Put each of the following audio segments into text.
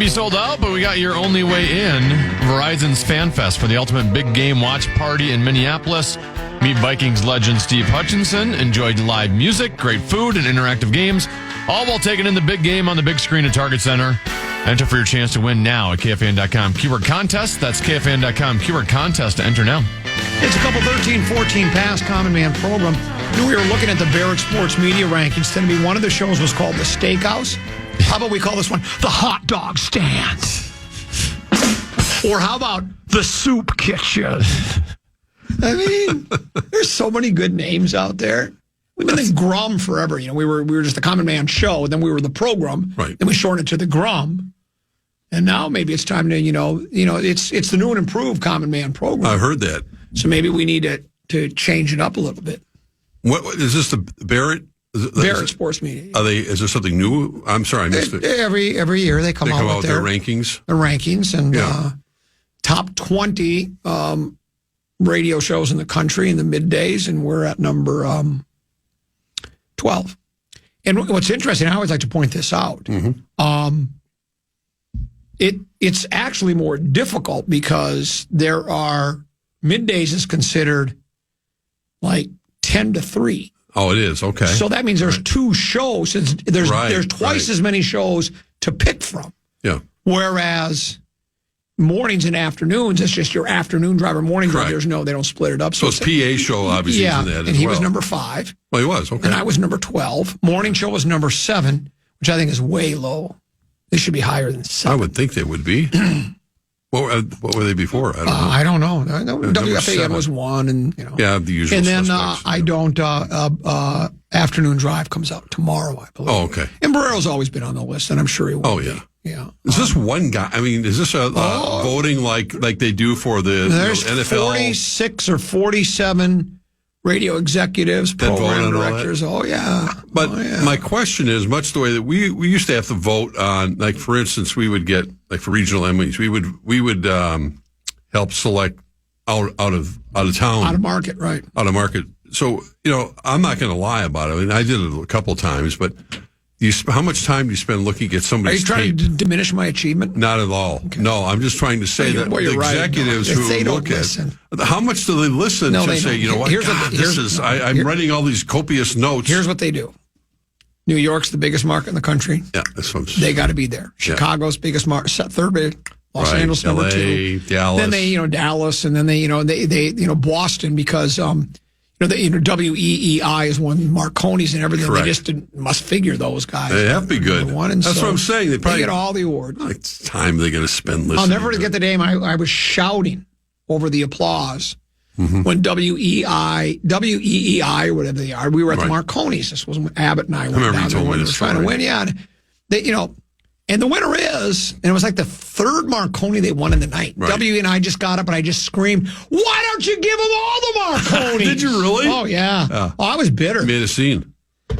be sold out, but we got your only way in. Verizon's Fan Fest for the ultimate big game watch party in Minneapolis. Meet Vikings legend Steve Hutchinson. Enjoy live music, great food, and interactive games, all while taking in the big game on the big screen at Target Center. Enter for your chance to win now at KFAN.com. Keyword contest. That's KFAN.com. Keyword contest to enter now. It's a couple 13-14 past Common Man program. We were looking at the Barrett Sports Media rankings. Today, one of the shows was called The Steakhouse. How about we call this one The Hot Dog Stand? Or how about The Soup Kitchen? I mean, there's so many good names out there. We've been in Grum forever. You know, we were just the Common Man show, then we were the program, right? Then we shortened it to the Grum, and now maybe it's time to it's the new and improved Common Man program. I heard that. So maybe we need to change it up a little bit. What is this? The Barrett? Barrett Sports Media. Is there something new? I'm sorry, I missed it. Every year they come out with their rankings. The rankings and top 20 radio shows in the country in the middays, and we're at number 12. And what's interesting, I always like to point this out. Mm-hmm. It's actually more difficult because there are middays is considered like 10 to 3. Oh, it is. Okay. So that means there's two shows. There's twice as many shows to pick from. Yeah. Whereas mornings and afternoons, it's just your afternoon driver, morning driver. They don't split it up. So it's PA show, obviously, is in that as well. And he was number 5. Well, he was, okay. And I was number 12. Morning show was number 7, which I think is way low. They should be higher than 7. I would think they would be. What were they before? I don't know. WFAN was 1, and the usual. And then suspects, afternoon drive comes out tomorrow, I believe. Oh, okay. And Barrero's always been on the list, and I'm sure he will. Oh, yeah. Yeah. Is this one guy? I mean, is this a voting like they do for the NFL? 46 or 47 radio executives, program directors. Oh, yeah. But my question is, much the way that we used to have to vote on, like, for instance, we would get, like, for regional Emmys, we would help select out of town. Out of market, right. Out of market. So, I'm not going to lie about it. I mean, I did it a couple of times, but how much time do you spend looking at somebody's tape? Are you trying to diminish my achievement? Not at all. Okay. No, I'm just trying to say that the executives who look at how much do they listen to say, you know what, I'm writing all these copious notes. Here's what they do. New York's the biggest market in the country. Yeah, that's what I'm saying. They got to be there. Chicago's biggest market, third biggest. Los Angeles LA, number 2. Dallas. Then they, Dallas, and then they, Boston, because WEEI is one, Marconi's and everything. Correct. They just must figure those guys. They have to be good. That's what I'm saying. They get all the awards. It's time they're going to spend listening. I'll never forget the day I was shouting over the applause when WEEI or whatever they are. We were at the Marconi's. This was when Abbott and I went down there when we were trying to win. Yeah, and the winner is, and it was like the third Marconi they won in the night. Right. W and I just got up and I just screamed, "Why don't you give them all the Marconis?" Did you really? Oh, yeah. Oh, I was bitter. You made a scene.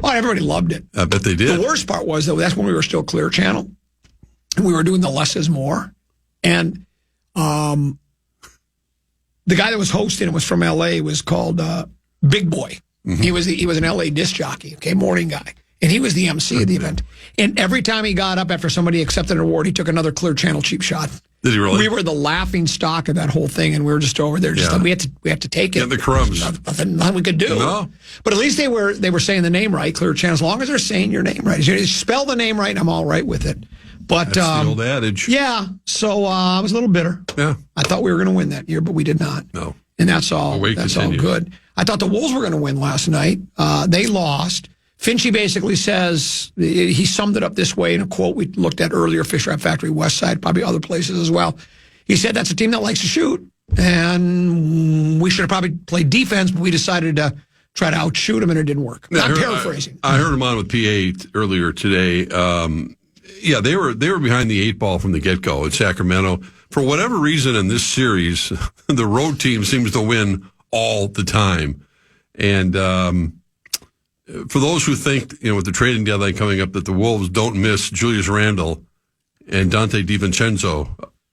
Oh, everybody loved it. I bet they did. The worst part was, though, that's when we were still Clear Channel. And we were doing the Less is More. And the guy that was hosting it was from L.A. was called Big Boy. Mm-hmm. He was an L.A. disc jockey, morning guy. And he was the MC of the event. And every time he got up after somebody accepted an award, he took another Clear Channel cheap shot. Did he really? We were the laughing stock of that whole thing, and we were just over there. We had to take it. Get the crumbs. Nothing we could do. No. But at least they were saying the name right, Clear Channel. As long as they're saying your name right, you spell the name right, and I'm all right with it. But that's the old adage. Yeah. So I was a little bitter. Yeah. I thought we were going to win that year, but we did not. No. And that's all. That's all good. I thought the Wolves were going to win last night. They lost. Finchie basically says, he summed it up this way in a quote we looked at earlier, Fisher at Factory West Side, probably other places as well. He said, that's a team that likes to shoot, and we should have probably played defense, but we decided to try to outshoot them, and it didn't work. I'm paraphrasing. I heard him on with PA earlier today. They were behind the 8 ball from the get-go in Sacramento. For whatever reason in this series, the road team seems to win all the time. And for those who think, with the trading deadline coming up, that the Wolves don't miss Julius Randle and Dante DiVincenzo,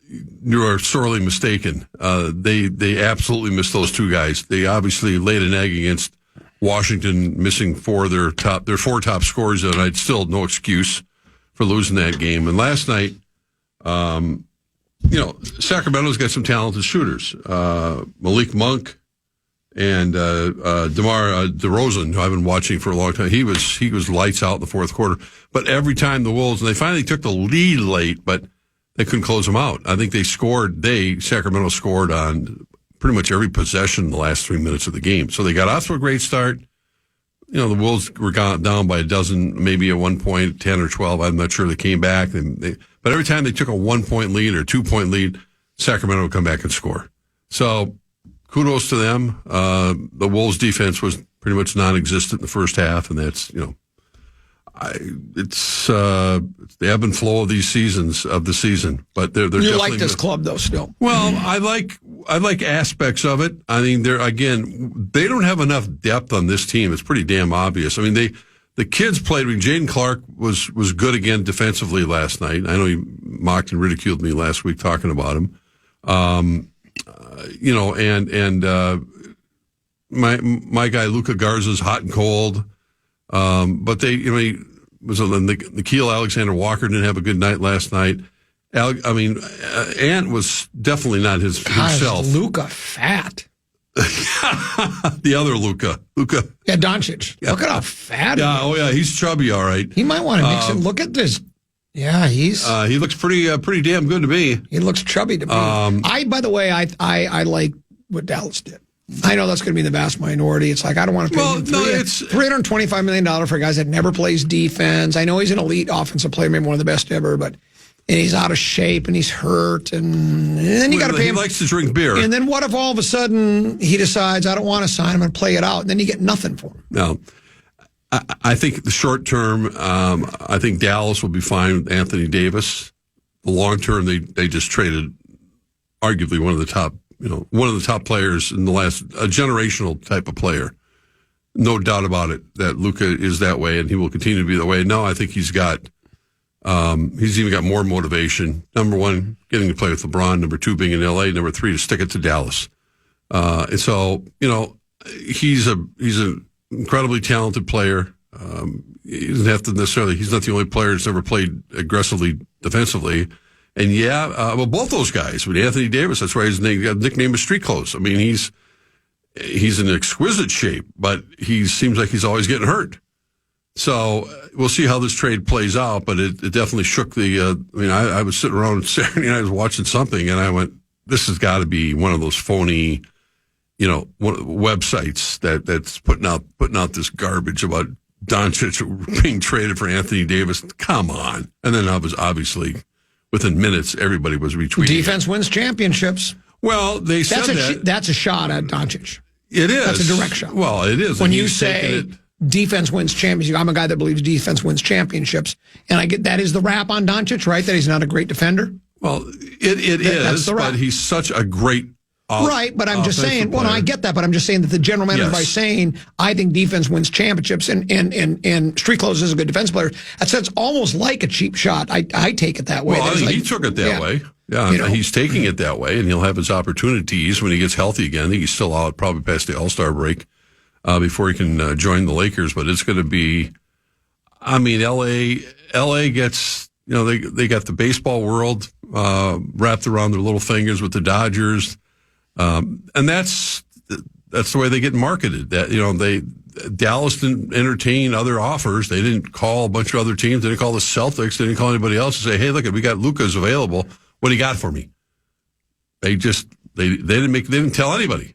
you are sorely mistaken. They absolutely missed those two guys. They obviously laid an egg against Washington, missing their 4 top scorers of the night. Still no excuse for losing that game. And last night, Sacramento's got some talented shooters. Malik Monk and DeMar DeRozan, who I've been watching for a long time. He was lights out in the fourth quarter. But every time the Wolves, and they finally took the lead late, but they couldn't close them out. I think Sacramento scored on pretty much every possession in the last 3 minutes of the game. So they got off to a great start. The Wolves were down by a dozen, maybe at 1 point, 10 or 12. I'm not sure they came back. But every time they took a 1 point lead or 2 point lead, Sacramento would come back and score. So kudos to them. The Wolves defense was pretty much non-existent in the first half, and that's, it's the ebb and flow of these seasons of the season. But they're you like this club though still? Well, I like aspects of it. I mean, they don't have enough depth on this team. It's pretty damn obvious. I mean, the kids played. I mean, Jaden Clark was good again defensively last night. I know he mocked and ridiculed me last week talking about him. My guy Luka Garza's hot and cold. But Nikhil Alexander Walker didn't have a good night last night. Ant was definitely not himself. Luka fat. The other Luka. Yeah, Doncic. Yeah. Look at how fat. Yeah, he is. Yeah, he's chubby, all right. He might want to mix it. Look at this. Yeah, he looks pretty damn good to me. He looks chubby to me. By the way, I like what Dallas did. I know that's going to be the vast minority. It's like, I don't want to pay him $325 million for guys that never plays defense. I know he's an elite offensive player, maybe one of the best ever, and he's out of shape and he's hurt. And then you got to pay him. He likes to drink beer. And then what if all of a sudden he decides, I don't want to sign him and play it out? And then you get nothing for him. No. I think the short term, I think Dallas will be fine with Anthony Davis. The long term, they just traded arguably one of the top players in the last, a generational type of player. No doubt about it that Luka is that way, and he will continue to be that way. No, I think he's even got more motivation. Number one, getting to play with LeBron. Number two, being in LA. Number three, to stick it to Dallas. And so, he's an incredibly talented player. He doesn't have to necessarily, he's not the only player that's ever played aggressively defensively. And both those guys, Anthony Davis, that's why his nickname is Street Clothes. I mean, he's in exquisite shape, but he seems like he's always getting hurt. So we'll see how this trade plays out, but it definitely shook I was sitting around Saturday night, I was watching something, and I went, this has got to be one of those phony, websites that's putting out this garbage about Doncic being traded for Anthony Davis. Come on. And then I was obviously, within minutes, everybody was retweeting. Defense wins championships. Well, they said that's a shot at Doncic. It is. That's a direct shot. Well, it is. When you say defense wins championships, I'm a guy that believes defense wins championships, and I get that is the rap on Doncic, right? That he's not a great defender. Well, it is, but he's such a great right, but I'm just saying, well, no, I get that, but I'm just saying that the general manager, by saying, I think defense wins championships and Street Clothes is a good defense player, that's almost like a cheap shot. I take it that way. Well, I think he took it that way. Yeah, he's taking it that way, and he'll have his opportunities when he gets healthy again. I think he's still out probably past the All-Star break before he can join the Lakers, but it's going to be, LA gets, they got the baseball world wrapped around their little fingers with the Dodgers. And that's the way they get marketed. That Dallas didn't entertain other offers. They didn't call a bunch of other teams. They didn't call the Celtics. They didn't call anybody else and say, "Hey, look, we got Luka's available. What do you got for me?" They didn't tell anybody.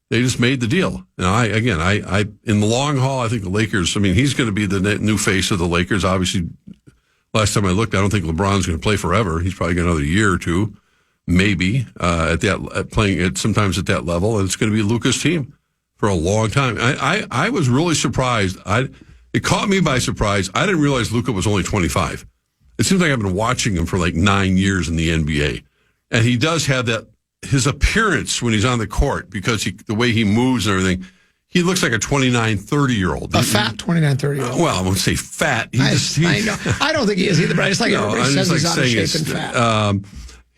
They just made the deal. Now, I in the long haul, I think the Lakers. He's going to be the new face of the Lakers. Obviously, last time I looked, I don't think LeBron's going to play forever. He's probably got another year or two. Maybe playing sometimes at that level, and it's going to be Luka's team for a long time. I was really surprised. It caught me by surprise. I didn't realize Luka was only 25. It seems like I've been watching him for like 9 years in the NBA, and he does have that his appearance when he's on the court because the way he moves and everything. He looks like a 29, 30-year-old. A fat 29, 30-year-old. Well, I won't say fat. I know. I don't think he is either, but I just like everybody says he's out of shape and fat.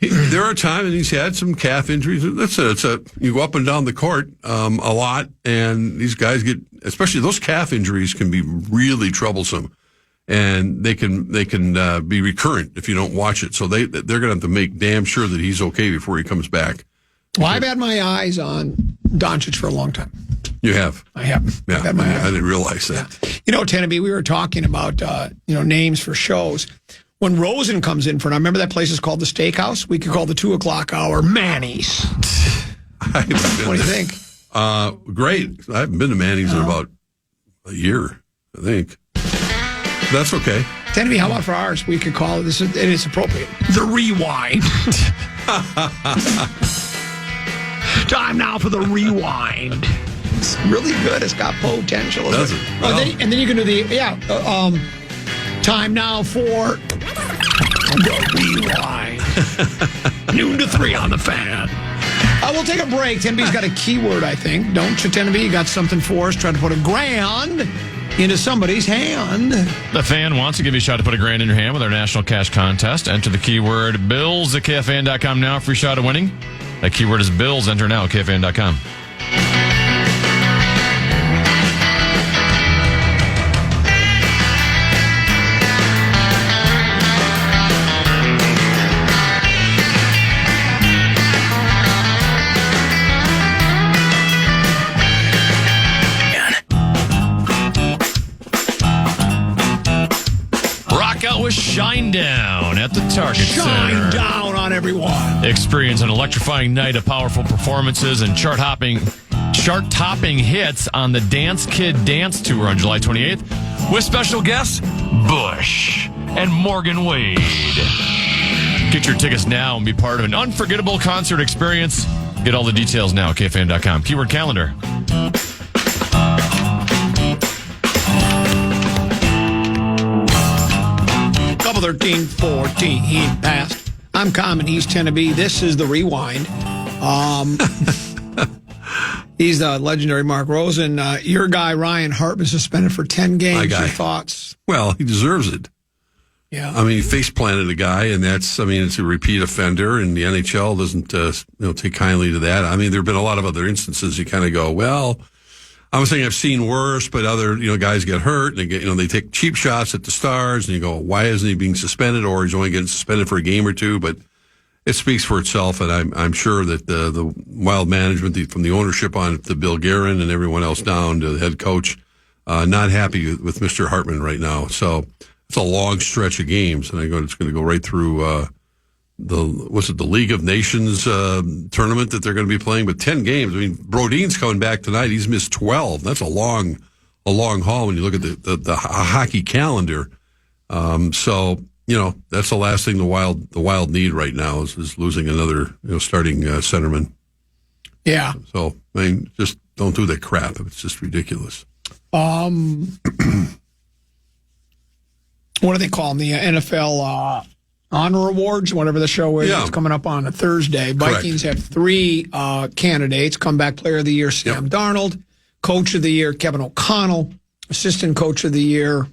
There are times, and he's had some calf injuries. You go up and down the court a lot, and these guys especially those calf injuries can be really troublesome. and they can be recurrent if you don't watch it. So they're going to have to make damn sure that he's okay before he comes back. Well, I've had my eyes on Doncic for a long time. You have? I have. Yeah, I've had my eyes. I didn't realize that. Yeah. Tenneby, we were talking about names for shows. When Rosen comes in for, I remember that place is called the Steakhouse. We could call the 2 o'clock hour Manny's. What do you think? Great. I haven't been to Manny's in about a year, I think. That's okay. Tenneby, how about for ours? We could call it, and it's appropriate, the Rewind. Time now for the Rewind. It's really good. It's got potential. Does it? Well, and then you can do the, time now for the Rewind. Noon to 3 on the Fan. We'll take a break. Tenneby's got a keyword, I think. Don't you, Tenneby? You got something for us? Try to put $1,000 into somebody's hand. The Fan wants to give you a shot to put $1,000 in your hand with our national cash contest. Enter the keyword BILLS at KFAN.com now. Free shot of winning. That keyword is BILLS. Enter now at KFAN.com. Shine Down at the Target Center. Shine down on everyone. Experience an electrifying night of powerful performances and chart-topping hits on the Dance Kid Dance Tour on July 28th with special guests Bush and Morgan Wade. Get your tickets now and be part of an unforgettable concert experience. Get all the details now at KFAN.com. Keyword calendar. 13:14 past. I'm Common East Tenneby. This is the Rewind. He's the legendary Mark Rosen. Your guy, Ryan Hartman, suspended for 10 games. My guy. Your thoughts? Well, he deserves it. Yeah. I mean, he face planted a guy, and it's a repeat offender, and the NHL doesn't, take kindly to that. I mean, there have been a lot of other instances you kind of go, well, I'm saying I've seen worse, but other, guys get hurt and they take cheap shots at the stars and you go, why isn't he being suspended? Or he's only getting suspended for a game or two, but it speaks for itself. And I'm sure that the Wild management, from the ownership on to Bill Guerin and everyone else down to the head coach, not happy with Mr. Hartman right now. So it's a long stretch of games, and it's going to go right through, the League of Nations tournament that they're going to be playing, but 10 games. I mean, Brodin's coming back tonight. He's missed 12. That's a long haul when you look at the hockey calendar. So that's the last thing the Wild need right now is losing another starting centerman. Yeah. So I mean, just don't do that crap. It's just ridiculous. What do they call them? The NFL Honor Awards, whatever the show is. Yeah. It's coming up on a Thursday. Vikings have 3 candidates. Comeback Player of the Year, Sam Darnold. Coach of the Year, Kevin O'Connell. Assistant Coach of the Year,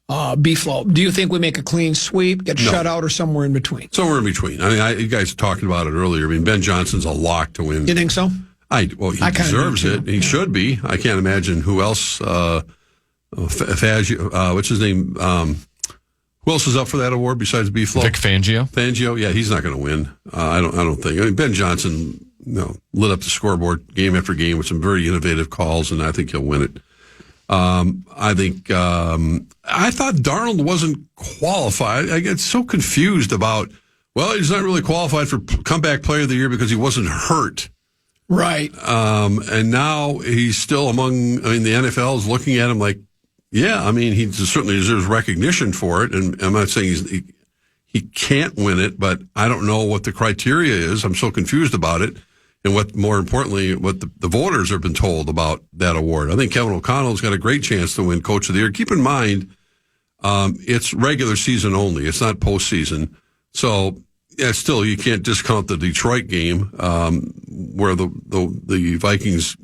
B-Flow. Do you think we make a clean sweep, get shut out, or somewhere in between? Somewhere in between. I mean, you guys talked about it earlier. I mean, Ben Johnson's a lock to win. You think so? He deserves it. He should be. I can't imagine who else. What's his name? Who else is up for that award besides B-Flow? Vic Fangio. Fangio, yeah, he's not going to win. I don't think. I mean, Ben Johnson, lit up the scoreboard game after game with some very innovative calls, and I think he'll win it. I thought Darnold wasn't qualified. I get so confused about. Well, he's not really qualified for comeback player of the year because he wasn't hurt. Right. And now he's still among. I mean, the NFL is looking at him like. Yeah, I mean, he certainly deserves recognition for it, and I'm not saying he can't win it, but I don't know what the criteria is. I'm so confused about it, and more importantly, what the voters have been told about that award. I think Kevin O'Connell's got a great chance to win Coach of the Year. Keep in mind, it's regular season only. It's not postseason. So, yeah, still, you can't discount the Detroit game where the Vikings,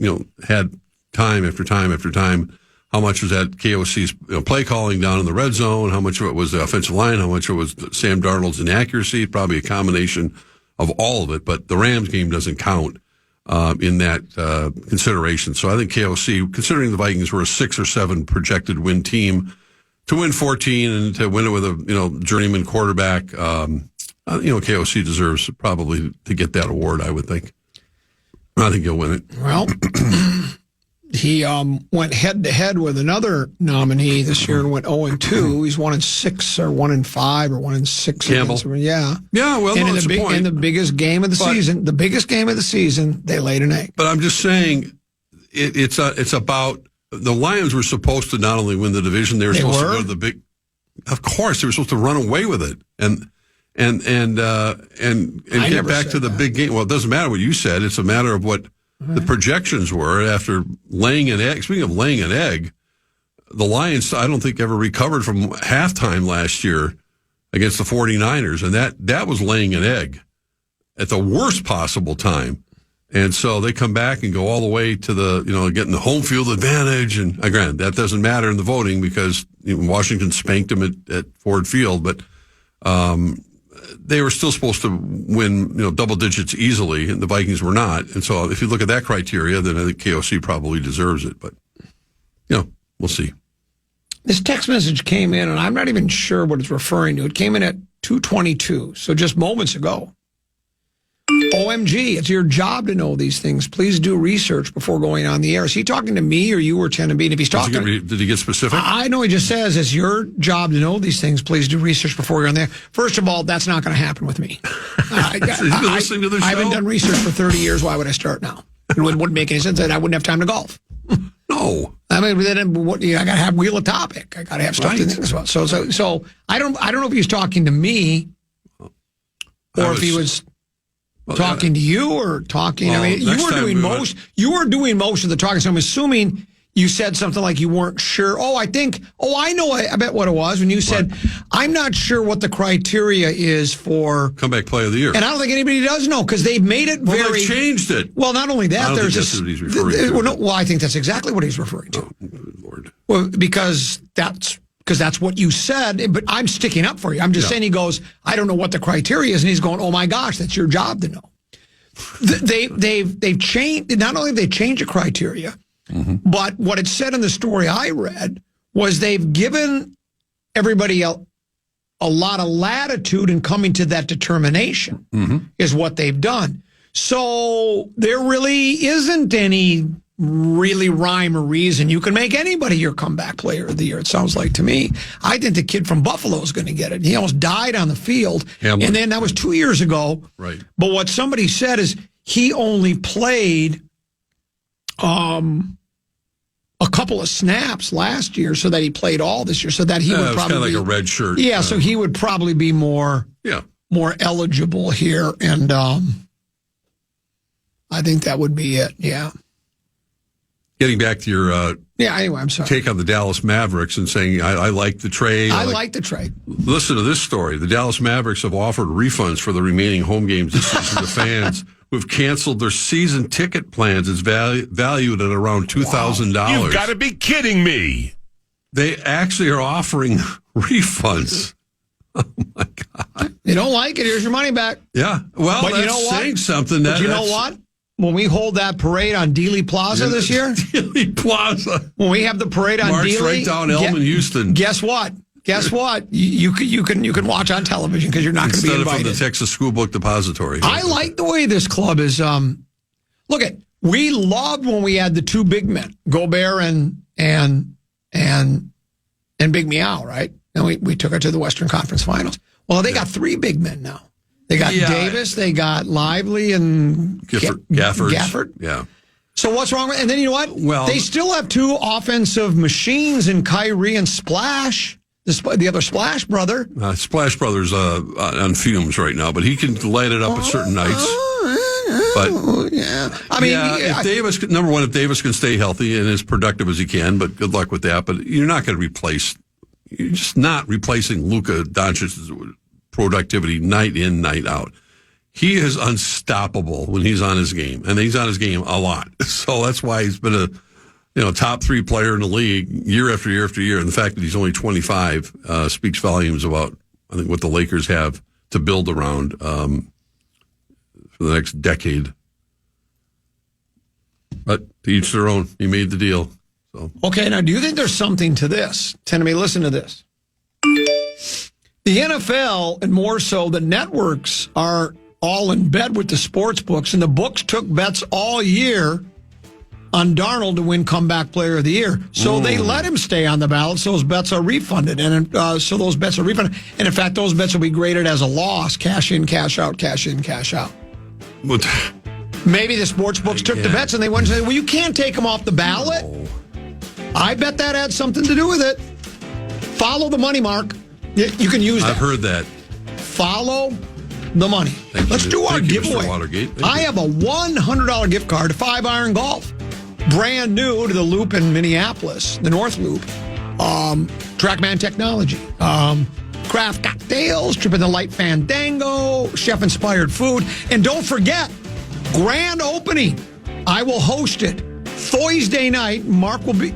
had time after time after time. How much was that KOC's play calling down in the red zone? How much of it was the offensive line? How much of it was Sam Darnold's inaccuracy? Probably a combination of all of it. But the Rams game doesn't count in that consideration. So I think KOC, considering the Vikings were a 6 or 7 projected win team, to win 14 and to win it with a journeyman quarterback, KOC deserves probably to get that award, I would think. I think he'll win it. Well, he went head-to-head with another nominee this year and went 0-2. He's 1-6 or 1-5 or 1-6. Campbell. Yeah. Yeah, well, and that's the point. in the biggest game of the season, they laid an egg. But I'm just saying, it's about the Lions were supposed to not only win the division, they were supposed to go to the big. Of course, they were supposed to run away with it and get back to the big game. Well, it doesn't matter what you said. It's a matter of what the projections were after laying an egg. Speaking of laying an egg, the Lions, I don't think, ever recovered from halftime last year against the 49ers, and that was laying an egg at the worst possible time. And so they come back and go all the way to the, getting the home field advantage. And granted, that doesn't matter in the voting because Washington spanked them at Ford Field, but they were still supposed to win, double digits easily, and the Vikings were not. And so if you look at that criteria, then I think KOC probably deserves it. But, we'll see. This text message came in, and I'm not even sure what it's referring to. It came in at 2:22, so just moments ago. OMG, it's your job to know these things. Please do research before going on the air. Is he talking to me or you or Chen and B? And if he's talking, did he get specific? I know he just says it's your job to know these things. Please do research before you're on there. First of all, that's not going to happen with me. Listening to the show? I haven't done research for 30 years. Why would I start now? It wouldn't make any sense. I wouldn't have time to golf. No. I mean, then I got to have wheel of topic. I got to have stuff to think as well. So I don't know if he's talking to me or if he was talking to you or talking. Well, I mean, you were doing most of the talking. So I'm assuming you said something like you weren't sure. I know. I bet what it was when you said, I'm not sure what the criteria is for comeback play of the year. And I don't think anybody does know because they've made it very. They've changed it. Well, not only that, there's that's what he's referring to. I think that's exactly what he's referring to. Oh, good Lord. Well, because that's what you said, but I'm sticking up for you. I'm just saying he goes, I don't know what the criteria is, and he's going, oh my gosh, that's your job to know. They've changed. Not only have they changed the criteria, but what it said in the story I read was they've given everybody a lot of latitude in coming to that determination is what they've done. So there really isn't any really rhyme or reason you can make anybody your comeback player of the year, it sounds like to me. I think the kid from Buffalo is going to get it. He almost died on the field. Hamler. And then that was 2 years ago. Right. But what somebody said is he only played a couple of snaps last year so that he played all this year so that he would probably kind of like a red shirt. Yeah, so he would probably be more eligible here. And I think that would be it. Yeah. Getting back to your anyway, I'm sorry. Take on the Dallas Mavericks and saying, I like the trade. I like the trade. Listen to this story. The Dallas Mavericks have offered refunds for the remaining home games this season to fans who have canceled their season ticket plans. It's valued at around $2,000. You've got to be kidding me. They actually are offering refunds. Oh, my God. You don't like it, here's your money back. Yeah. Well, but that's you know what? saying something. But you know what? When we hold that parade on Dealey Plaza this year, Dealey Plaza. When we have the parade on March Dealey, right down Elm in Houston. Guess what? You can watch on television because you're not going to be invited. Instead of from the Texas School Book Depository. I like the way this club is. We loved when we had the two big men, Gobert and Big Meow, right? And we took it to the Western Conference Finals. Well, they got three big men now. They got Davis, they got Lively, and Gafford. Yeah. So what's wrong with? And then you know what? Well, they still have two offensive machines in Kyrie and Splash, the other Splash brother. Splash Brother's on fumes right now, but he can light it up at certain nights. But I mean, if Davis, number one, if Davis can stay healthy and as productive as he can, but good luck with that. But you're not going to replace. You're just not replacing Luka Doncic's productivity night in, night out. He is unstoppable when he's on his game, and he's on his game a lot. So that's why he's been a top three player in the league year after year after year. And the fact that he's only 25 speaks volumes about, I think, what the Lakers have to build around for the next decade. But to each their own. He made the deal. So Okay, now do you think there's something to this? Tenemy, listen to this. The NFL, and more so the networks, are all in bed with the sports books, and the books took bets all year on Darnold to win Comeback Player of the Year. So they let him stay on the ballot, so those bets are refunded. And so those bets are refunded. And in fact, those bets will be graded as a loss. Cash in, cash out, cash in, cash out. What? Maybe the sports books took the bets and they went and said, well, you can't take them off the ballot. No. I bet that had something to do with it. Follow the money, Mark. You can use that. I've heard that. Follow the money. Let's do our giveaway. I have a $100 gift card to 5 Iron Golf. Brand new to the Loop in Minneapolis, the North Loop. Trackman Technology. Craft cocktails, Trip in the Light Fandango, chef-inspired food. And don't forget, grand opening. I will host it Thursday night. Mark will be,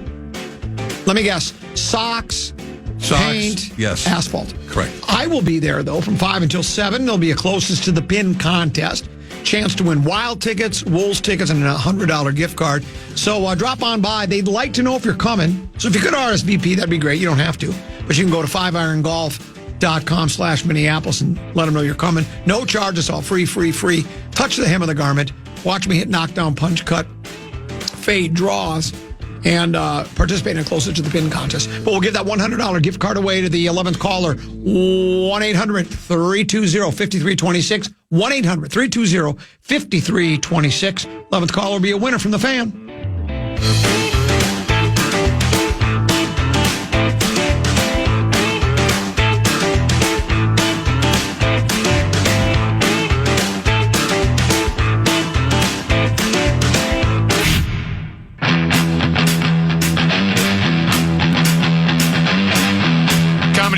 let me guess, socks, paint, yes, asphalt. Correct. I will be there, though, from 5 until 7. There'll be a closest to the pin contest. Chance to win Wild tickets, Wolves tickets, and a $100 gift card. So drop on by. They'd like to know if you're coming. So if you could RSVP, that'd be great. You don't have to. But you can go to 5irongolf.com/Minneapolis and let them know you're coming. No charge. It's all free. Touch the hem of the garment. Watch me hit knockdown, punch, cut, fade, draws, and participate in a closest to the pin contest. But we'll give that $100 gift card away to the 11th caller, 1-800-320-5326, 1-800-320-5326. 11th caller will be a winner from the fan.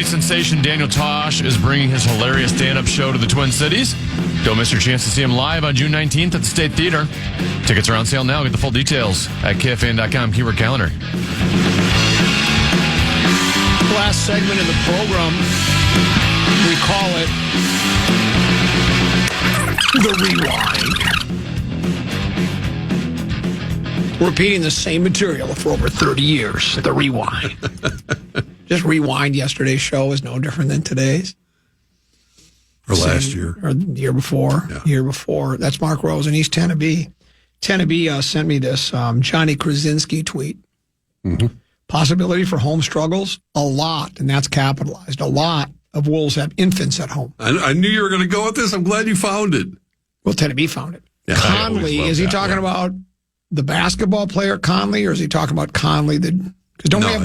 Sensation Daniel Tosh is bringing his hilarious stand-up show to the Twin Cities. Don't miss your chance to see him live on June 19th at the State Theater. Tickets are on sale now. Get the full details at KFAN.com, keyword calendar. Last segment of the program, we call it The Rewind. We're repeating the same material for over 30 years. The Rewind. Just rewind. Yesterday's show is no different than today's. Or last year. Or the year before. Yeah. Year before. That's Mark Rosen. He's Tennessee. Tennessee sent me this Johnny Krasinski tweet. Mm-hmm. Possibility for home struggles? A lot, and that's capitalized. A lot of Wolves have infants at home. I knew you were going to go with this. I'm glad you found it. Well, Tennessee found it. Yeah, Conley, is he talking about the basketball player Conley, or is he talking about Conley, the... Don't we have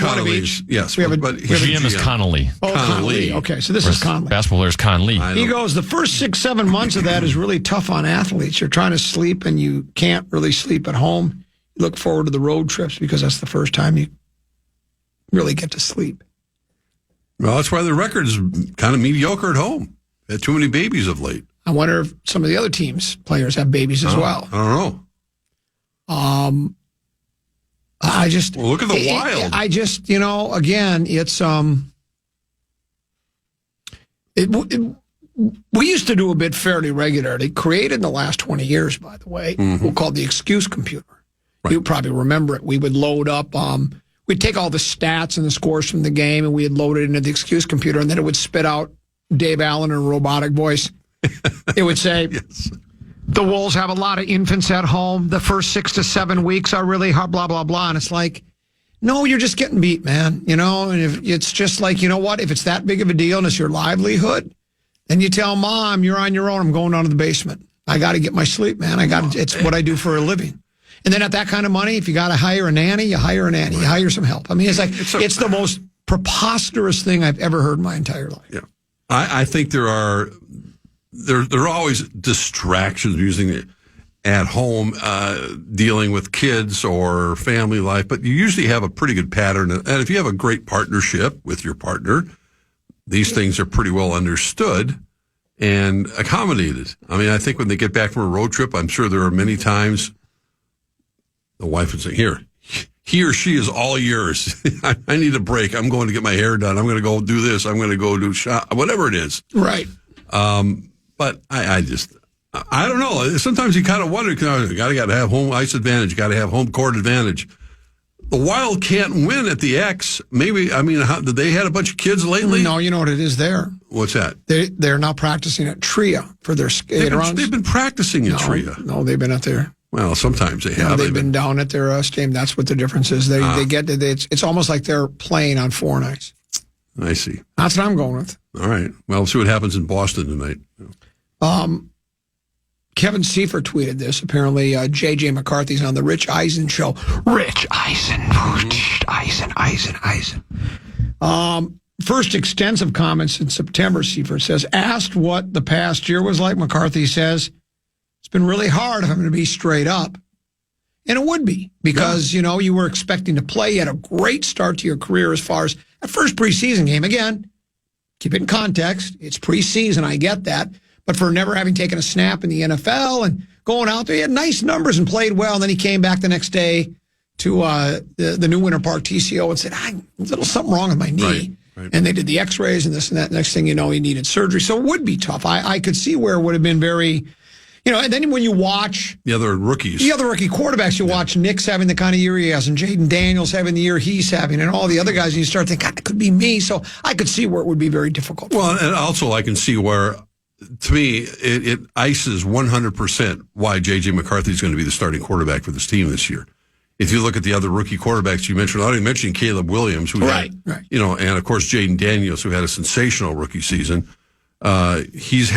one of each? Yes, we have but his GM is Connolly. Oh, Connolly. Okay, so this is Conley. Basketball player is Conley. He goes, the first 6-7 months of that is really tough on athletes. You're trying to sleep and you can't really sleep at home. You look forward to the road trips because that's the first time you really get to sleep. Well, that's why the record's kind of mediocre at home. Had too many babies of late. I wonder if some of the other teams' players have babies as well. I don't know. Look at the Wild. Again, it's we used to do a bit fairly regularly, created in the last 20 years, by the way, we'll call the excuse computer. Right. You probably remember it. We would load up, we'd take all the stats and the scores from the game, and we'd load it into the excuse computer, and then it would spit out Dave Allen in a robotic voice. It would say, yes. The Wolves have a lot of infants at home. The first 6 to 7 weeks are really hard, blah, blah, blah. And it's like, no, you're just getting beat, man. And if it's just like, you know what? If it's that big of a deal and it's your livelihood, then you tell Mom, you're on your own. I'm going down to the basement. I got to get my sleep, man. It's what I do for a living. And then at that kind of money, if you got to hire a nanny, you hire a nanny. You hire some help. I mean, it's like, it's the most preposterous thing I've ever heard in my entire life. Yeah. I think there are always distractions using it at home, dealing with kids or family life, but you usually have a pretty good pattern. And if you have a great partnership with your partner, these things are pretty well understood and accommodated. I mean, I think when they get back from a road trip, I'm sure there are many times the wife would say, here, he or she is all yours. I need a break. I'm going to get my hair done. I'm going to go do this. I'm going to go do shop, whatever it is. Right. But I don't know. Sometimes you kind of wonder, you got to have home ice advantage. You got to have home court advantage. the Wild can't win at the X. Maybe, did they had a bunch of kids lately? No, you know what it is there? What's that? They're now practicing at Tria for their skate runs. They've been practicing at Tria. No, they've been at their... Well, sometimes they have. They've been down at their stadium. That's what the difference is. They get it's almost like they're playing on four nights. I see. That's what I'm going with. All right. Well, we'll see what happens in Boston tonight. Kevin Seifert tweeted this. Apparently, J.J. McCarthy's on the Rich Eisen show. Rich Eisen. First extensive comments in September, Seifert says, asked what the past year was like, McCarthy says, it's been really hard if I'm going to be straight up. And it would be, because, you were expecting to play. You had a great start to your career as far as that first preseason game. Again, keep it in context. It's preseason. I get that. But for never having taken a snap in the NFL and going out there, he had nice numbers and played well. And then he came back the next day to the New Winter Park TCO and said, there's a little something wrong with my knee. Right. And they did the x-rays and this and that. Next thing you know, he needed surgery. So it would be tough. I could see where it would have been very, and then when you watch the other rookie quarterbacks, you watch Nick's having the kind of year he has and Jaden Daniels having the year he's having and all the other guys, and you start thinking, God, that could be me. So I could see where it would be very difficult. Well, and also I can see where, to me, it ices 100% why J.J. McCarthy is going to be the starting quarterback for this team this year. If you look at the other rookie quarterbacks you mentioned, I already mentioned Caleb Williams, who had, and of course Jaden Daniels, who had a sensational rookie season. He's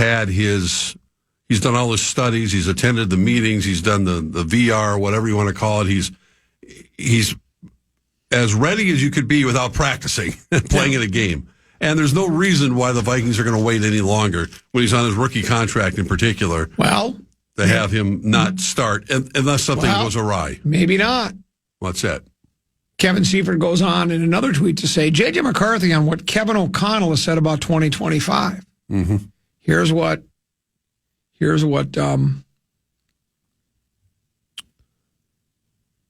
done all his studies, he's attended the meetings, he's done the VR, whatever you want to call it. He's as ready as you could be without practicing and playing in a game. And there's no reason why the Vikings are going to wait any longer when he's on his rookie contract in particular. Well, to have him not start unless something goes awry. Maybe not. What's that? Kevin Seifert goes on in another tweet to say, J.J. McCarthy on what Kevin O'Connell has said about 2025. Mm-hmm. Here's what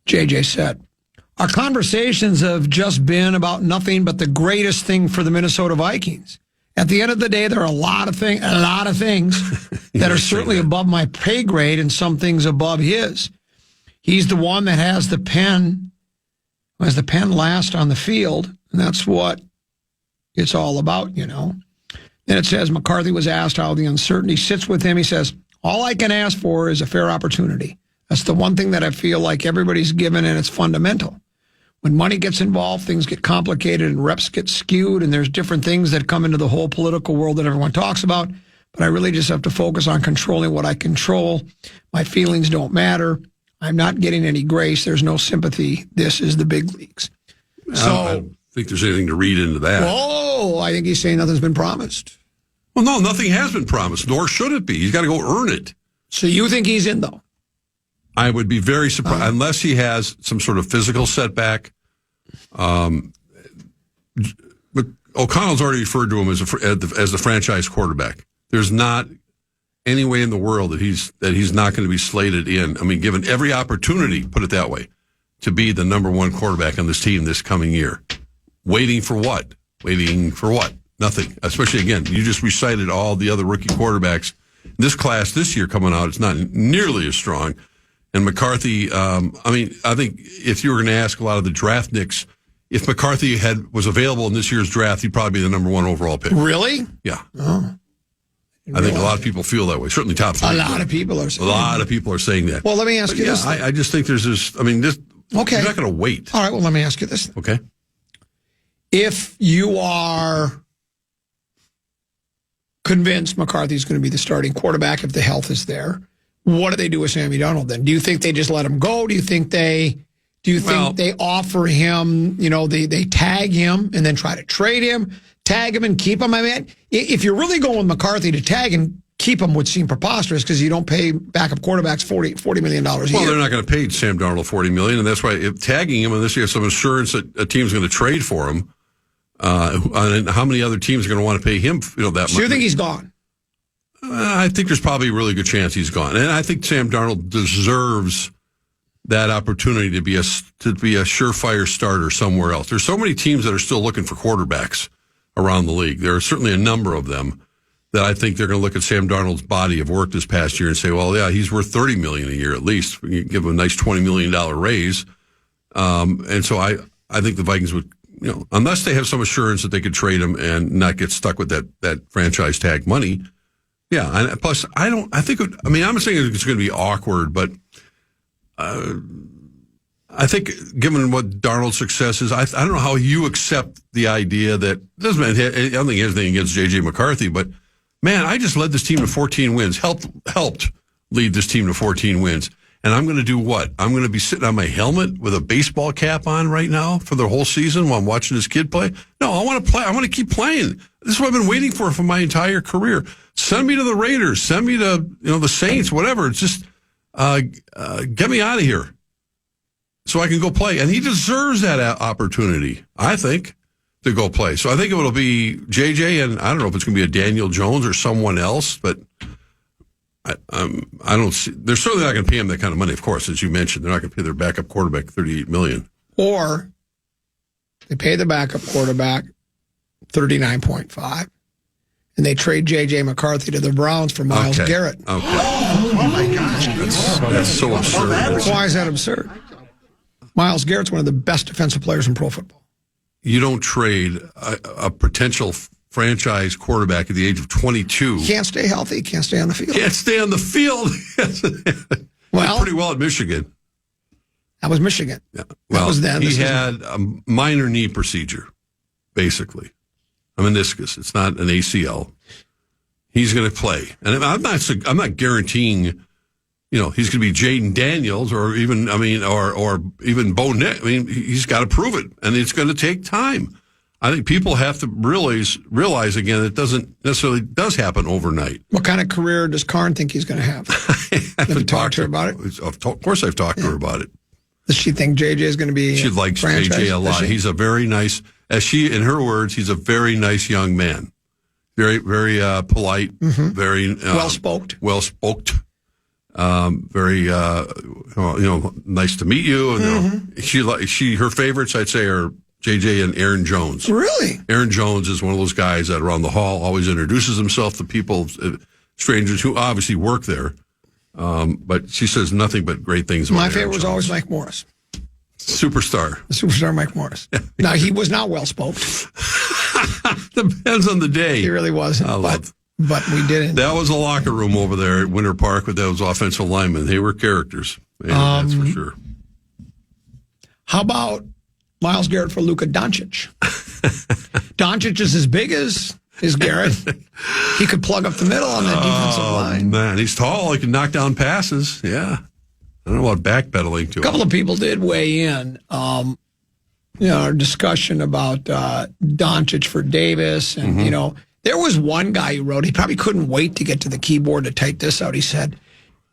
J.J. said. Our conversations have just been about nothing but the greatest thing for the Minnesota Vikings. At the end of the day, there are a lot of things that are certainly above my pay grade and some things above his. He's the one that has the pen last on the field, and that's what it's all about, Then it says McCarthy was asked how the uncertainty sits with him. He says, all I can ask for is a fair opportunity. That's the one thing that I feel like everybody's given, and it's fundamental. When money gets involved, things get complicated and reps get skewed, and there's different things that come into the whole political world that everyone talks about. But I really just have to focus on controlling what I control. My feelings don't I'm not getting any grace. There's no sympathy. This is the big leagues. So I don't think there's anything to read into that. Oh, I think he's saying nothing's been promised. Well, no, nothing has been promised, nor should it be. He's got to go earn it. So you think he's in, though? I would be very surprised, unless he has some sort of physical setback. But O'Connell's already referred to him as the franchise quarterback. There's not any way in the world that he's not going to be slated in. I mean, given every opportunity, put it that way, to be the number one quarterback on this team this coming year. Waiting for what? Nothing. Especially, again, you just recited all the other rookie quarterbacks. This class this year coming out, it's not nearly as strong. And McCarthy, I think if you were going to ask a lot of the draft nicks, if McCarthy was available in this year's draft, he'd probably be the number one overall pick. Really? Yeah. Oh. I think a lot of people feel that way. Certainly top three. A lot of people are saying that. Well, let me ask you this. I just think there's this, okay. You're not going to wait. All right, well, let me ask you this. Okay. If you are convinced McCarthy's going to be the starting quarterback if the health is there, what do they do with Sammy Darnold then? Do you think they just let him go? Do you think they offer him, they tag him and then try to trade him, tag him and keep him? I mean, if you're really going with McCarthy to tag and keep him would seem preposterous because you don't pay backup quarterbacks $40 million a year. Well, they're not going to pay Sam Darnold $40 million, and that's why tagging him unless you have some assurance that a team's going to trade for him. And how many other teams are going to want to pay him that much? So you think he's gone? I think there's probably a really good chance he's gone, and I think Sam Darnold deserves that opportunity to be a surefire starter somewhere else. There's so many teams that are still looking for quarterbacks around the league. There are certainly a number of them that I think they're going to look at Sam Darnold's body of work this past year and say, well, yeah, he's worth $30 million a year at least. You give him a nice $20 million raise. And so I think the Vikings would, unless they have some assurance that they could trade him and not get stuck with that franchise tag money. Yeah. And plus, I'm not saying it's going to be awkward, but I think given what Darnold's success is, I don't know how you accept the idea that, I don't think he has anything against J.J. McCarthy, but man, I just led this team to 14 wins, helped lead this team to 14 wins. And I'm going to do what? I'm going to be sitting on my helmet with a baseball cap on right now for the whole season while I'm watching this kid play? No, I want to play. I want to keep playing. This is what I've been waiting for my entire career. Send me to the Raiders. Send me to, the Saints, whatever. It's just, get me out of here so I can go play. And he deserves that opportunity, I think, to go play. So I think it'll be JJ, and I don't know if it's going to be a Daniel Jones or someone else, but I don't see. They're certainly not going to pay him that kind of money, of course, as you mentioned. They're not going to pay their backup quarterback $38 million. Or they pay the backup quarterback $39.5, and they trade J.J. McCarthy to the Browns for Myles Garrett. Okay. Oh my gosh, That's so absurd. Why is that absurd? Myles Garrett's one of the best defensive players in pro football. You don't trade a potential franchise quarterback at the age of 22. He can't stay healthy. He can't stay on the field. Can't stay on the field. Well, pretty well at Michigan. That was Michigan. Yeah. Well, that was then. He had a minor knee procedure, basically. A meniscus. It's not an ACL. He's going to play, and I'm not guaranteeing. He's going to be Jaden Daniels or even even Bo Nix. He's got to prove it, and it's going to take time. I think people have to realize again it doesn't necessarily does happen overnight. What kind of career does Karn think he's going to have? Have you talked to her about it? Of course, I've talked to her about it. Does she think JJ is going to be? She likes JJ a lot. He's a very nice, in her words, he's a very nice young man. Very, very polite. Mm-hmm. Very well-spoken. Very, nice to meet you. And her favorites, I'd say, are JJ and Aaron Jones. Really? Aaron Jones is one of those guys that around the hall always introduces himself to people, strangers who obviously work there. But she says nothing but great things about My Aaron favorite was Jones. always Mike Morris. Superstar. The superstar Mike Morris. Now, he was not well-spoken. Depends on the day. He really wasn't. But we didn't. That was a locker room over there at Winter Park with those offensive linemen. They were characters. That's for sure. How about Myles Garrett for Luka Doncic? Doncic is as big as Garrett. He could plug up the middle on that defensive line. Man, he's tall. He can knock down passes. Yeah. I don't know about backpedaling to A couple of people did weigh in. Our discussion about Doncic for Davis. And, there was one guy who wrote, he probably couldn't wait to get to the keyboard to type this out. He said,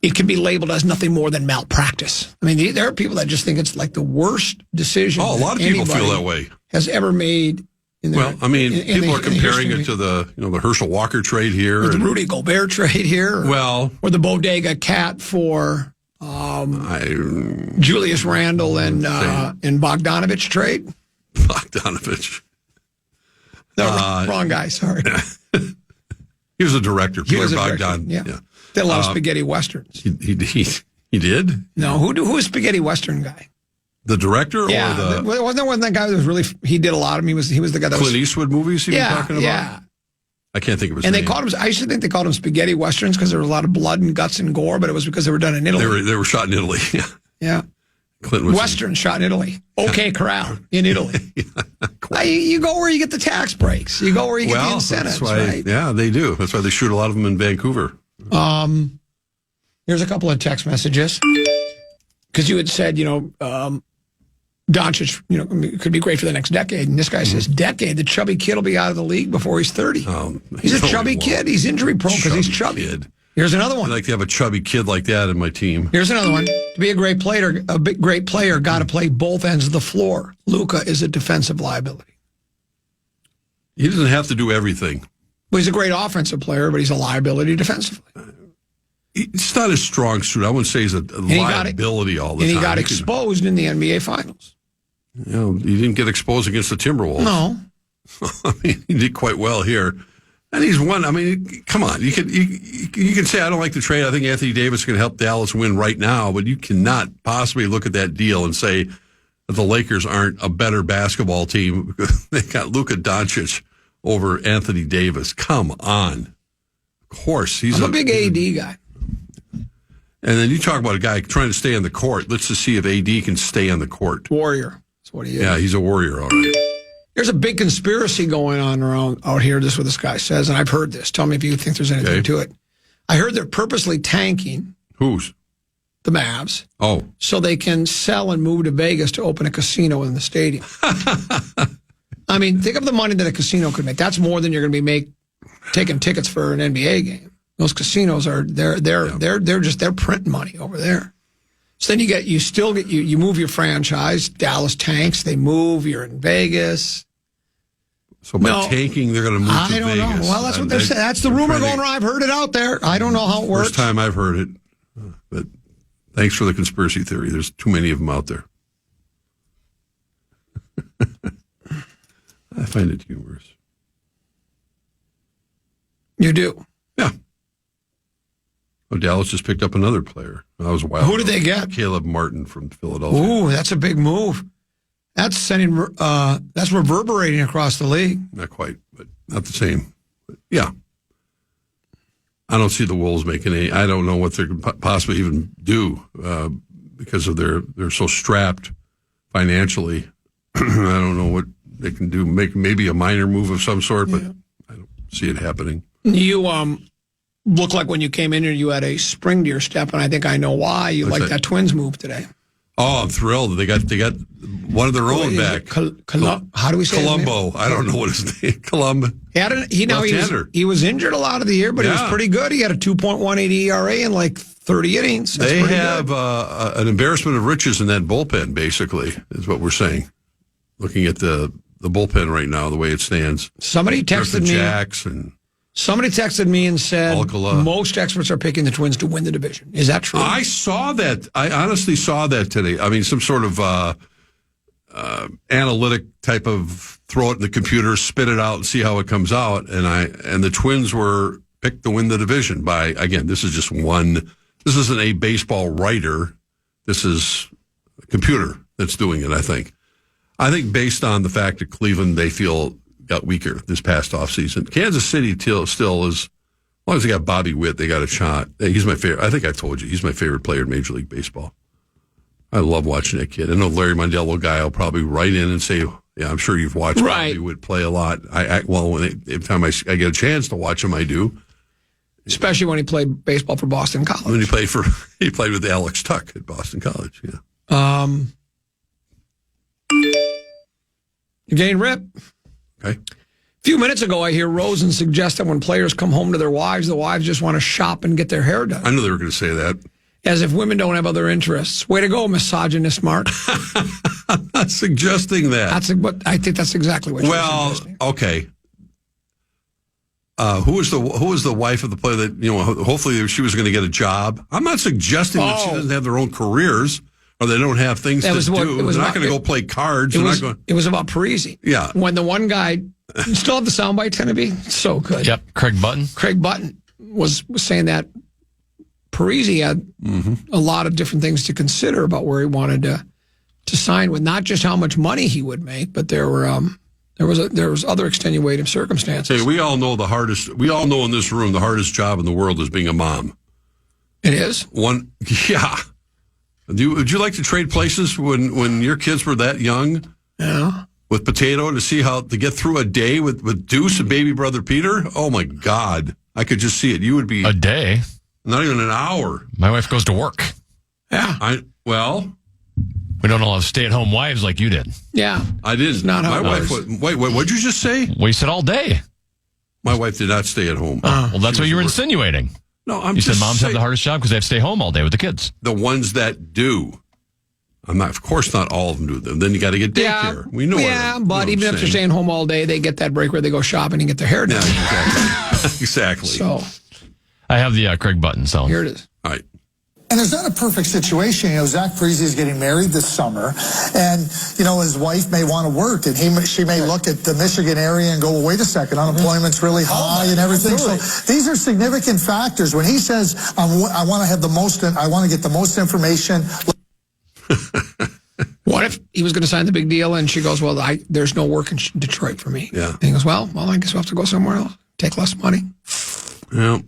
it can be labeled as nothing more than malpractice. There are people that just think it's like the worst decision. Oh, a lot of people feel that way. Has ever made. People are comparing it to the Herschel Walker trade here. Or the Rudy Gobert trade here. Or the Bodega Cat for Julius Randle and Bogdanovich trade. Bogdanovich. No, wrong guy, sorry. He was a director, Peter Bogdan. Bogdan. Yeah. Did a lot of spaghetti westerns. He did? No, who was spaghetti western guy? The director? Yeah. Wasn't that guy that was really, he did a lot of them. He was the guy that Clint Eastwood movies he was talking about? Yeah. I can't think of his name. And they called him, I used to think they called him spaghetti westerns because there was a lot of blood and guts and gore, but it was because they were done in Italy. They were shot in Italy. Yeah. Clinton was Western shot in Italy. Okay, Corral in Italy. You go where you get the tax breaks. You go where you get the incentives, right? Yeah, they do. That's why they shoot a lot of them in Vancouver. Here's a couple of text messages. Because you had said, Doncic, could be great for the next decade. And this guy says, decade? The chubby kid will be out of the league before he's 30. He's a chubby kid. He's injury prone because he's chubby. Kid. Here's another one. I'd like to have a chubby kid like that in my team. Here's another one. To be a great player, got to play both ends of the floor. Luka is a defensive liability. He doesn't have to do everything. Well, he's a great offensive player, but he's a liability defensively. It's not his strong suit. I wouldn't say he's a liability all the time. And he got exposed in the NBA Finals. He didn't get exposed against the Timberwolves. No. He did quite well here. And he's won. Come on. You can say, I don't like the trade. I think Anthony Davis can help Dallas win right now, but you cannot possibly look at that deal and say, that the Lakers aren't a better basketball team. They got Luka Doncic over Anthony Davis. Come on. Of course. I'm a big AD guy. And then you talk about a guy trying to stay on the court. Let's just see if AD can stay on the court. Warrior. That's what he is. Yeah, he's a warrior, all right. There's a big conspiracy going on around out here. This is what this guy says, and I've heard this. Tell me if you think there's anything to it. I heard they're purposely tanking. Who's? The Mavs. Oh. So they can sell and move to Vegas to open a casino in the stadium. I mean, think of the money that a casino could make. That's more than you're going to be taking tickets for an NBA game. Those casinos are they're printing money over there. So then you move your franchise. Dallas tanks, they move. You're in Vegas. So by tanking, they're going to move to Vegas. I don't know. Well, that's what they're saying. That's the rumor going around. I've heard it out there. I don't know how it works. First time I've heard it. But thanks for the conspiracy theory. There's too many of them out there. I find it humorous. You do? Yeah. Oh, Dallas just picked up another player. That was wild. Who did they get? Caleb Martin from Philadelphia. Ooh, that's a big move. That's that's reverberating across the league. Not quite, but not the same. But yeah. I don't see the Wolves making any. I don't know what they could possibly even do because of they're so strapped financially. I don't know what they can do. Make maybe a minor move of some sort, but I don't see it happening. You look like when you came in here, you had a spring to your step, and I think I know why. You like that Twins move today. Oh, I'm thrilled. They got one of their own back. How do we say Colombo. I don't know what his name. Colombo. He was injured a lot of the year, but he was pretty good. He had a 2.18 ERA in like 30 innings. They have an embarrassment of riches in that bullpen, basically, is what we're saying. Looking at the bullpen right now, the way it stands. Somebody texted me. Jackson. Somebody texted me and said most experts are picking the Twins to win the division. Is that true? I saw that. I honestly saw that today. I mean, some sort of analytic type of throw it in the computer, spit it out, and see how it comes out. And the Twins were picked to win the division by, again, this is just one. This isn't a baseball writer. This is a computer that's doing it, I think. I think based on the fact that Cleveland, they feel, got weaker this past offseason. Kansas City still is, as long as they got Bobby Witt, they got a shot. He's my favorite. I think I told you, he's my favorite player in Major League Baseball. I love watching that kid. I know Larry Mondello guy will probably write in and say, yeah, I'm sure you've watched Bobby Witt play a lot. Every time I get a chance to watch him, I do. Especially when he played baseball for Boston College. When he played with Alex Tuck at Boston College, yeah. You're getting ripped. Okay. A few minutes ago, I hear Rosen suggest that when players come home to their wives, the wives just want to shop and get their hair done. I knew they were going to say that. As if women don't have other interests. Way to go, misogynist Mark. I'm not suggesting that. I think that's exactly what you're suggesting. Okay. Who was the wife of the player that, hopefully she was going to get a job? I'm not suggesting that she doesn't have their own careers or they don't have things to do. They're not going to go play cards. It was about Parisi. Yeah. When the one guy, you still have the soundbite, Tenneby? So good. Yep. Craig Button was saying that Parisi had a lot of different things to consider about where he wanted to sign with, not just how much money he would make, but there was other extenuating circumstances. Hey, we all know in this room the hardest job in the world is being a mom. It is? Yeah. Would you like to trade places when your kids were that young? Yeah. With Potato to get through a day with Deuce and baby brother Peter? Oh my God. I could just see it. You would be a day. Not even an hour. My wife goes to work. Yeah. We don't all have stay-at-home wives like you did. Yeah. I didn't. It's not how my wife. Wait, what'd you just say? We said all day. My wife did not stay at home. Well, that's what you were insinuating. No, You said moms have the hardest job because they have to stay home all day with the kids. The ones that do. Of course, not all of them do them. Then you got to get daycare. Yeah, we know. Yeah, but even if they're staying home all day, they get that break where they go shopping and get their hair done. Yeah, exactly. So, I have the Craig Button sound. Here it is. All right. And there's not a perfect situation. Zach Parisi is getting married this summer, and, his wife may want to work, and she may look at the Michigan area and go, well, wait a second, unemployment's really high and everything. Absolutely. So these are significant factors. When he says, I want to get the most information. What if he was going to sign the big deal? And she goes, well, there's no work in Detroit for me. Yeah. And he goes, well, I guess we'll have to go somewhere else. Take less money. Yeah.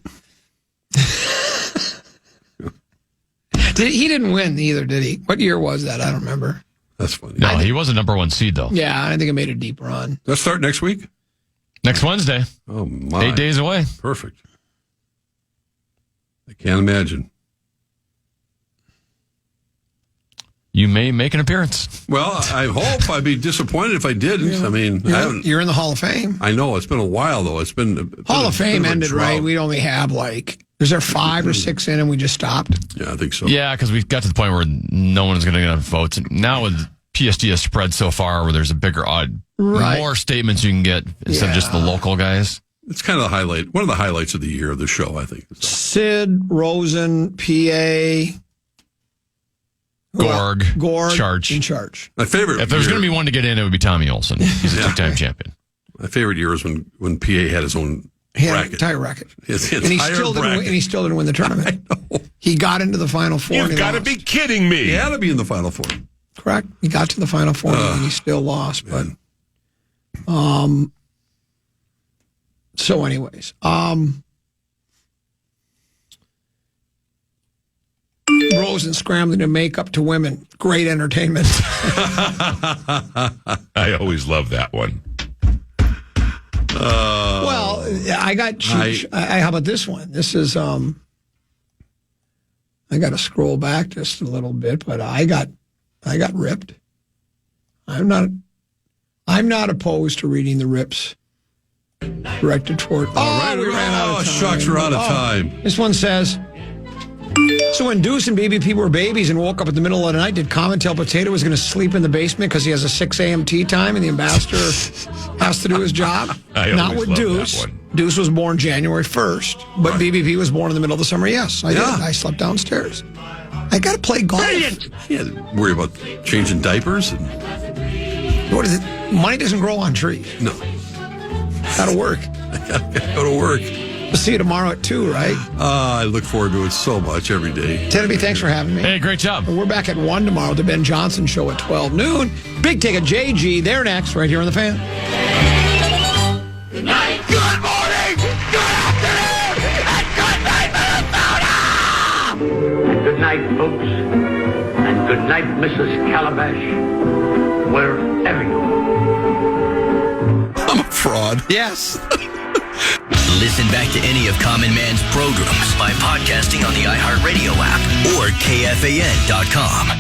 He didn't win either, did he? What year was that? I don't remember. That's funny. No, he was a number 1 seed, though. Yeah, I think it made a deep run. Let's start next week. Next Wednesday. Oh, my. 8 days away. Perfect. I can't imagine. You may make an appearance. Well, I hope. I'd be disappointed if I didn't. Yeah. I mean, You're in the Hall of Fame. I know. It's been a while, though. It's been Hall of Fame been a ended, drought. right? We only have is there 5 or 6 in and we just stopped? Yeah, I think so. Yeah, because we got to the point where no one's going to get enough votes. And now with PSD has spread so far where there's a bigger more statements you can get instead of just the local guys. It's kind of the highlight, one of the highlights of the year of the show, I think. Sid, Rosen, PA, Gorg, Charge. My favorite. If there's going to be one to get in, it would be Tommy Olson. He's a 2-time champion. My favorite year was when PA had his own bracket. Entire bracket. His And he entire still didn't win the tournament. I know. He got into the Final Four. You've got to be kidding me. He had to be in the Final Four. Correct. He got to the Final Four and he still lost. But so anyways, Rosen scrambling to make up to women. Great entertainment. I always love that one. Well, I got. How about this one? This is. I got to scroll back just a little bit, but I got ripped. I'm not opposed to reading the rips directed toward. We ran out of time. Shucks, we're out of time. This one says. So when Deuce and BBP were babies and woke up in the middle of the night, did Common tell Potato was going to sleep in the basement because he has a 6 a.m. tea time and the ambassador has to do his job? I Not always with loved Deuce. that one. Deuce was born January 1st, but BBP was born in the middle of the summer. Yes, I did. I slept downstairs. I got to play golf. You had to worry about changing diapers. And... What is it? Money doesn't grow on trees. No. Got to work. I gotta go to work. We'll see you tomorrow at 2, right? I look forward to it so much every day. Tenby, thanks for having me. Hey, great job. We're back at 1 tomorrow, the Ben Johnson Show at 12 noon. Big Ticket JG, they're next, right here on The Fan. Good night. Good morning. Good afternoon. And good night, Minnesota. And good night, folks. And good night, Mrs. Calabash. Wherever you are. I'm a fraud. Yes. Listen back to any of Common Man's programs by podcasting on the iHeartRadio app or KFAN.com.